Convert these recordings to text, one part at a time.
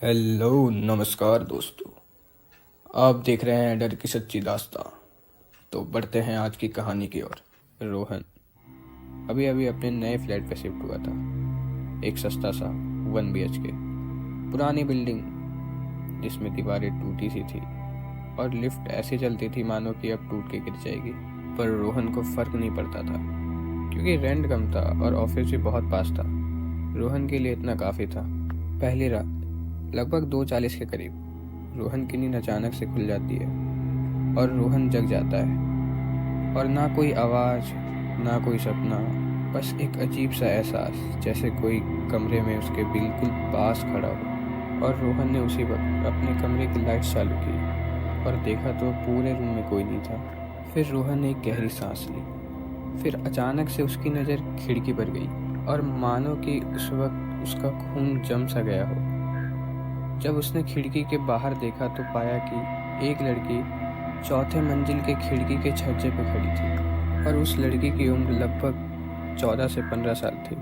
Hello नमस्कार दोस्तों। आप देख रहे हैं डर की सच्ची दास्तां। तो बढ़ते हैं आज की कहानी की ओर। रोहन अभी अभी अपने नए फ्लैट पे शिफ्ट हुआ था। एक सस्ता सा 1 BHK पुरानी बिल्डिंग जिसमें दीवारें टूटी सी थी और लिफ्ट ऐसे चलती थी मानो कि अब टूट के गिर जाएगी। पर रोहन को फर्क नहीं पड़ता था क्योंकि रेंट कम था और ऑफिस भी बहुत पास था। रोहन के लिए इतना काफ़ी था। पहली रात लगभग 2:40 के करीब रोहन की नींद अचानक से खुल जाती है और रोहन जग जाता है। और ना कोई आवाज़, ना कोई सपना, बस एक अजीब सा एहसास जैसे कोई कमरे में उसके बिल्कुल पास खड़ा हो। और रोहन ने उसी वक्त अपने कमरे की लाइट चालू की और देखा तो पूरे रूम में कोई नहीं था। फिर रोहन ने एक गहरी सांस ली। फिर अचानक से उसकी नज़र खिड़की पर गई और मानो कि उस वक्त उसका खून जम सा गया हो। जब उसने खिड़की के बाहर देखा तो पाया कि एक लड़की चौथे मंजिल के खिड़की के छज्जे पे खड़ी थी और उस लड़की की उम्र लगभग 14 से 15 साल थी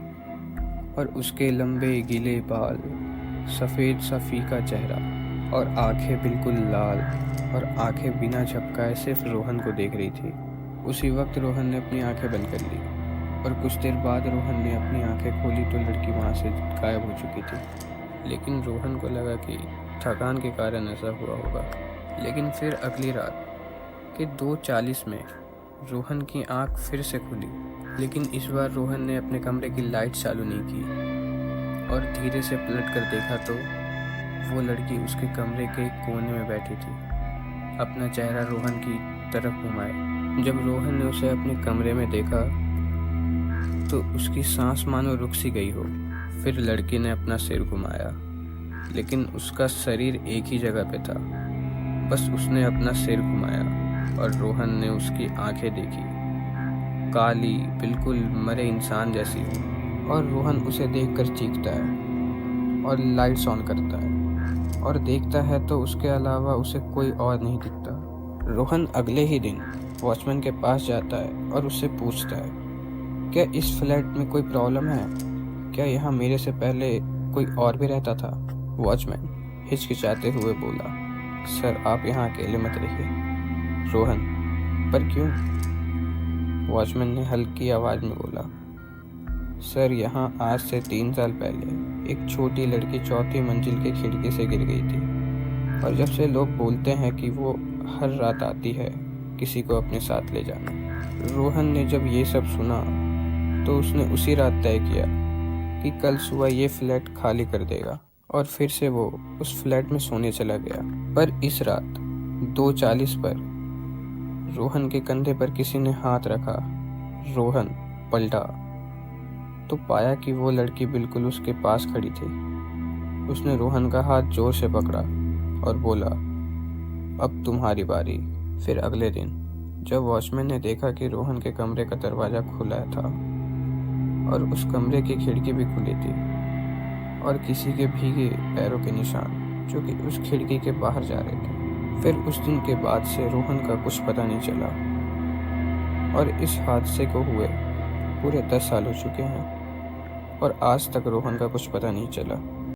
और उसके लंबे गीले बाल, सफ़ेद सा फीका चेहरा और आंखें बिल्कुल लाल और आंखें बिना झपकाए सिर्फ रोहन को देख रही थी। उसी वक्त रोहन ने अपनी आंखें बंद कर ली और कुछ देर बाद रोहन ने अपनी आंखें खोली तो लड़की वहाँ से गायब हो चुकी थी। लेकिन रोहन को लगा कि थकान के कारण ऐसा हुआ होगा। लेकिन फिर अगली रात के 2:40 में रोहन की आंख फिर से खुली, लेकिन इस बार रोहन ने अपने कमरे की लाइट चालू नहीं की और धीरे से पलट कर देखा तो वो लड़की उसके कमरे के एक कोने में बैठी थी, अपना चेहरा रोहन की तरफ घुमाए। जब रोहन ने उसे अपने कमरे में देखा तो उसकी सांस मानो रुक सी गई हो। फिर लड़की ने अपना सिर घुमाया, लेकिन उसका शरीर एक ही जगह पे था। बस उसने अपना सिर घुमाया और रोहन ने उसकी आंखें देखी, काली, बिल्कुल मरे इंसान जैसी। और रोहन उसे देखकर चीखता है और लाइट्स ऑन करता है और देखता है तो उसके अलावा उसे कोई और नहीं दिखता। रोहन अगले ही दिन वॉचमैन के पास जाता है और उससे पूछता है, क्या इस फ्लैट में कोई प्रॉब्लम है? क्या यहाँ मेरे से पहले कोई और भी रहता था? वॉचमैन हिचकिचाते हुए बोला, सर आप यहाँ अकेले मत रहिए। रोहन, पर क्यों? वॉचमैन ने हल्की आवाज़ में बोला, सर यहाँ आज से 3 साल पहले एक छोटी लड़की चौथी मंजिल की खिड़की से गिर गई थी और जब से लोग बोलते हैं कि वो हर रात आती है किसी को अपने साथ ले जाने। रोहन ने जब ये सब सुना तो उसने उसी रात तय किया कि कल सुबह ये फ्लैट खाली कर देगा और फिर से वो उस फ्लैट में सोने चला गया। पर इस रात 2:40 पर रोहन के कंधे पर किसी ने हाथ रखा। रोहन पलटा तो पाया कि वो लड़की बिल्कुल उसके पास खड़ी थी। उसने रोहन का हाथ जोर से पकड़ा और बोला, अब तुम्हारी बारी। फिर अगले दिन जब वॉचमैन ने देखा कि रोहन के कमरे का दरवाज़ा खुला था और उस कमरे की खिड़की भी खुली थी और किसी के भीगे पैरों के निशान जो कि उस खिड़की के बाहर जा रहे थे। फिर उस दिन के बाद से रोहन का कुछ पता नहीं चला और इस हादसे को हुए पूरे 10 साल हो चुके हैं और आज तक रोहन का कुछ पता नहीं चला।